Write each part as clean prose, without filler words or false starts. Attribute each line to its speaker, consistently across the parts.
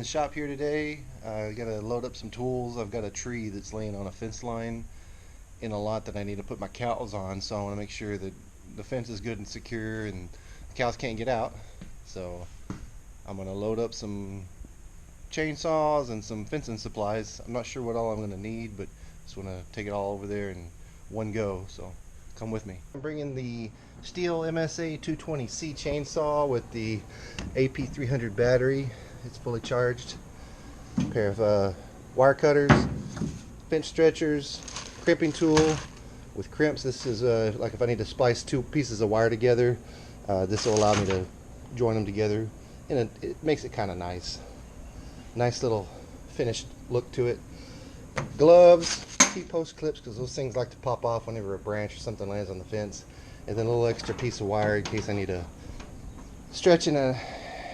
Speaker 1: shop here today. I gotta load up some tools. I've got a tree that's laying on a fence line in a lot that I need to put my cows on, so I want to make sure that the fence is good and secure and the cows can't get out. So I'm gonna load up some chainsaws and some fencing supplies. I'm not sure what all I'm gonna need, but just want to take it all over there in one go. So come with me. I'm bringing the Steel MSA 220C chainsaw with the AP300 battery. It's fully charged. A pair of wire cutters, bench stretchers, crimping tool with crimps. This is like if I need to splice two pieces of wire together, this will allow me to join them together, and it makes it kind of nice. Nice little finished look to it. Gloves, T-post clips, because those things like to pop off whenever a branch or something lands on the fence, and then a little extra piece of wire in case I need to stretch and I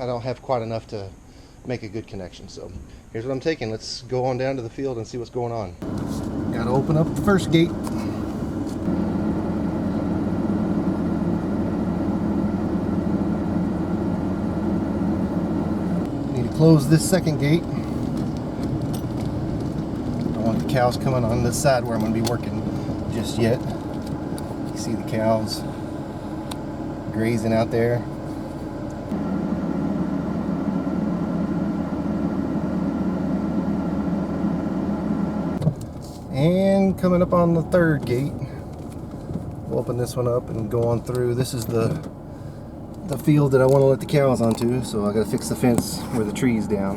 Speaker 1: don't have quite enough to make a good connection. So here's what I'm taking. Let's go on down to the field and see what's going on. Gotta open up the first gate. Need to close this second gate. Don't want the cows coming on this side where I'm going to be working just yet. You see the cows grazing out there. And coming up on the third gate, we'll open this one up and go on through. This is the field that I want to let the cows onto, so I got to fix the fence where the tree's down.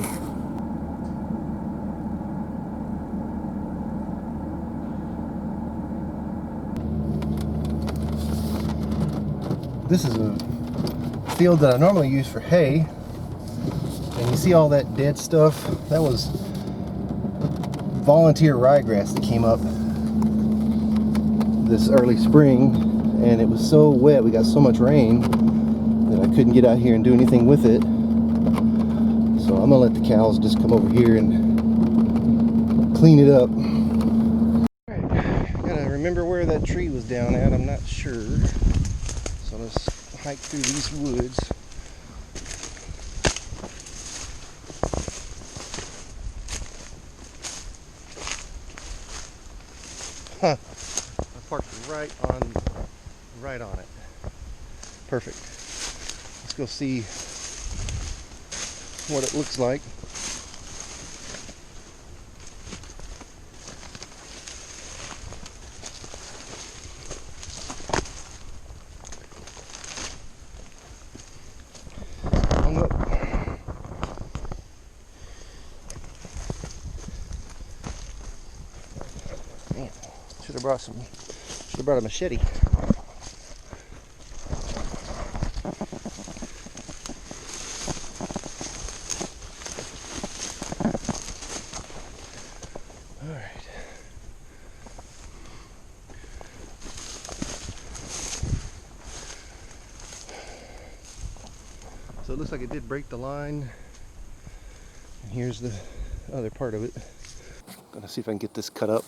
Speaker 1: This is a field that I normally use for hay, and you see all that dead stuff? That was volunteer ryegrass that came up this early spring, and it was so wet, we got so much rain that I couldn't get out here and do anything with it. So I'm gonna let the cows just come over here and clean it up. Alright, gotta remember where that tree was down at, I'm not sure. So let's hike through these woods. Huh. I parked right on it. Perfect. Let's go see what it looks like. Man, should have brought a machete. All right. So it looks like it did break the line. And here's the other part of it. I'm gonna see if I can get this cut up.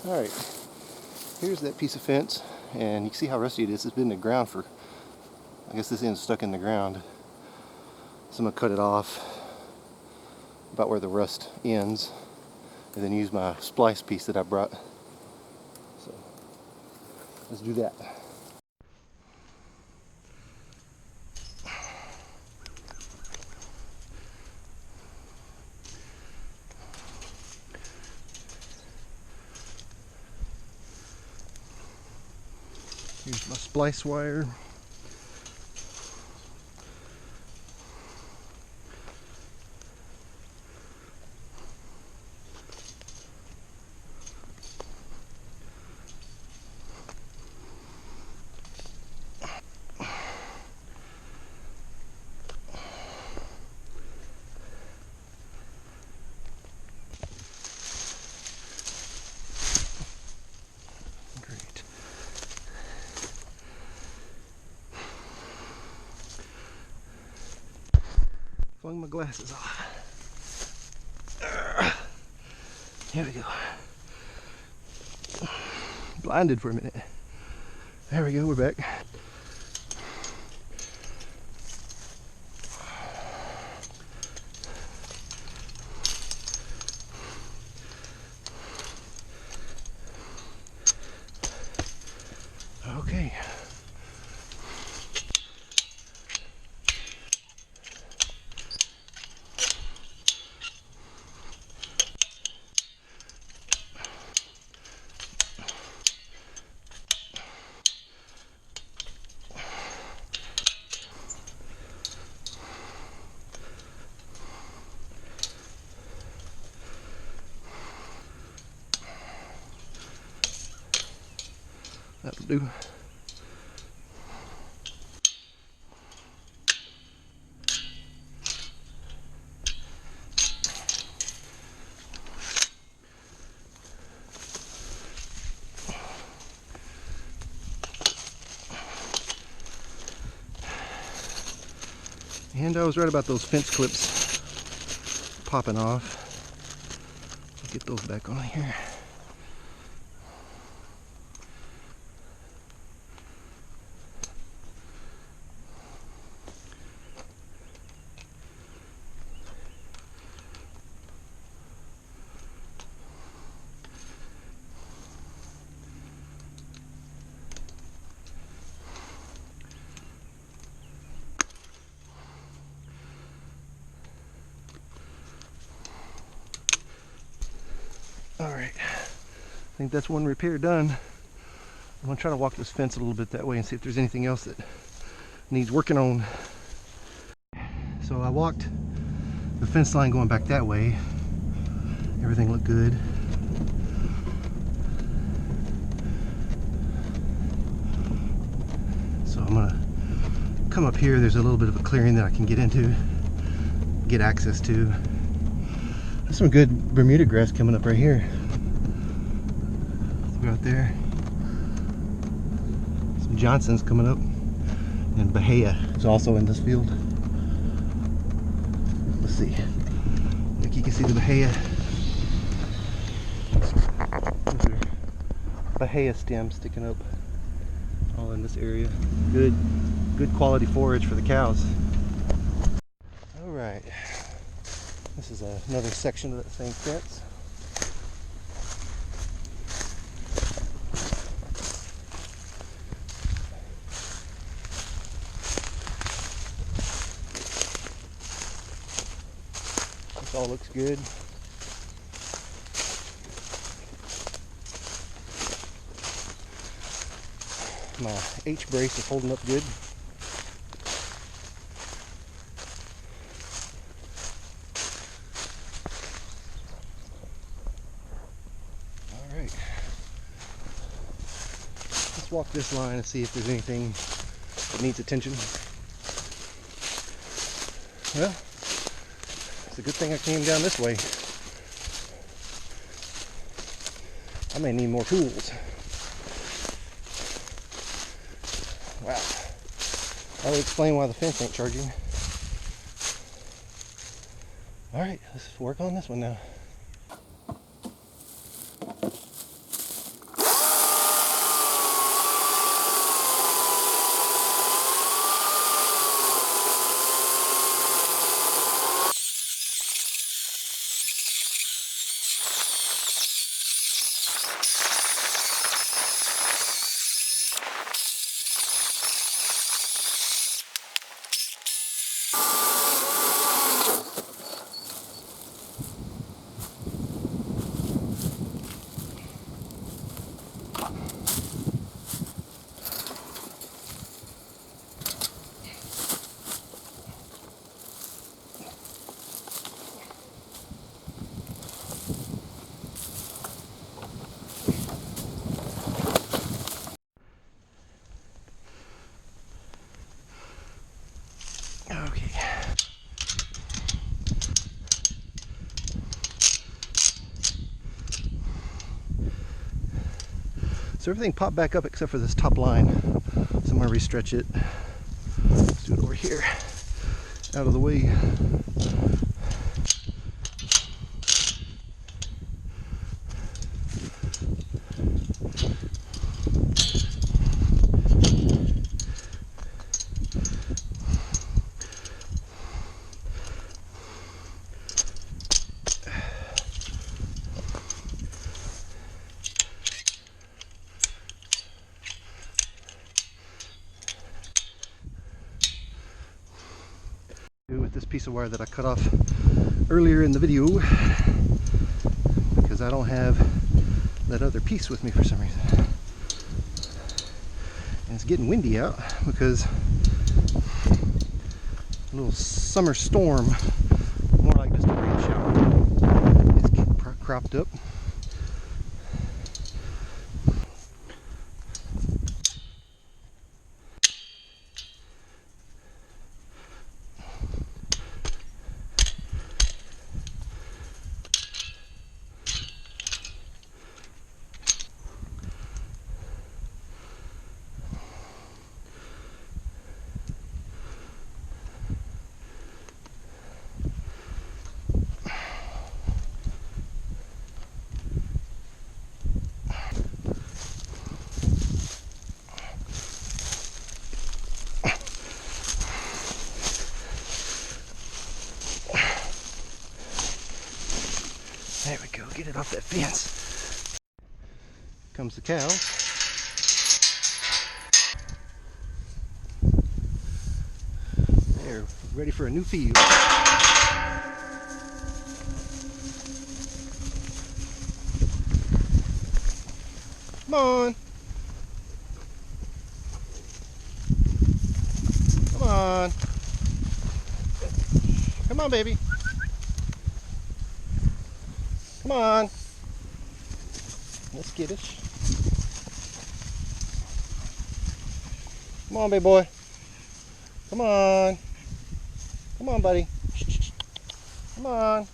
Speaker 1: Alright, here's that piece of fence, and you can see how rusty it is. It's been in the ground for, I guess this end's stuck in the ground. So I'm going to cut it off about where the rust ends, and then use my splice piece that I brought. So let's do that. Here's my splice wire.
Speaker 2: flung my glasses off. Here we go. Blinded for a minute. There we go, we're back. Okay. That'll do. And I was right about those fence clips popping off. Get those back on here. Alright, I think that's one repair done. I'm going to try to walk this fence a little bit that way and see if there's anything else that needs working on. So I walked the fence line going back that way. Everything looked good. So I'm going to come up here. There's a little bit of a clearing that I can get into, get access to. There's some good Bermuda grass coming up right here. Through out there. Some Johnson's coming up. And Bahia is also in this field. Let's see. I think you can see the Bahia. Those are Bahia stems sticking up all in this area. Good quality forage for the cows. Alright. This is another section of that same fence. This all looks good. My H brace is holding up good. Let's walk this line and see if there's anything that needs attention. Well, it's a good thing I came down this way. I may need more tools. Wow. That would explain why the fence ain't charging. Alright, let's work on this one now. So everything popped back up except for this top line. So I'm going to restretch it. Let's do it over here, out of the way. piece of wire that I cut off earlier in the video because I don't have that other piece with me for some reason. And it's getting windy out because a little summer storm, more like just a rain shower, is cropped up. There we go, get it off that fence. Comes the cow. They're ready for a new field. Come on. Come on. Come on, baby. Come on. Let's get it. Come on, big boy. Come on. Come on, buddy. Come on.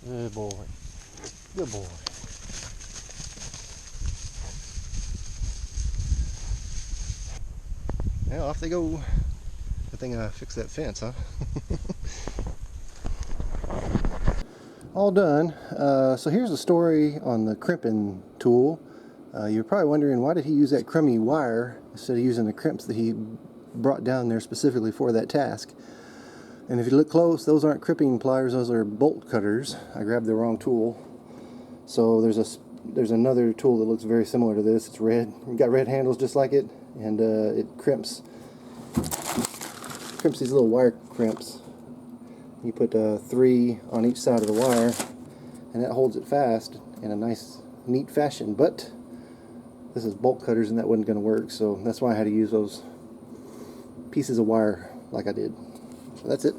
Speaker 2: Good boy. Good boy. Well, off they go. Good thing I fixed that fence, huh? All done. So here's the story on the crimping tool. You're probably wondering, why did he use that crummy wire instead of using the crimps that he brought down there specifically for that task? And if you look close, those aren't crimping pliers, those are bolt cutters. I grabbed the wrong tool. So there's another tool that looks very similar to this. It's red. It's got red handles just like it, and it crimps these little wire crimps. You put 3 on each side of the wire, and that holds it fast in a nice, neat fashion. But this is bolt cutters, and that wasn't going to work, so that's why I had to use those pieces of wire like I did. So that's it.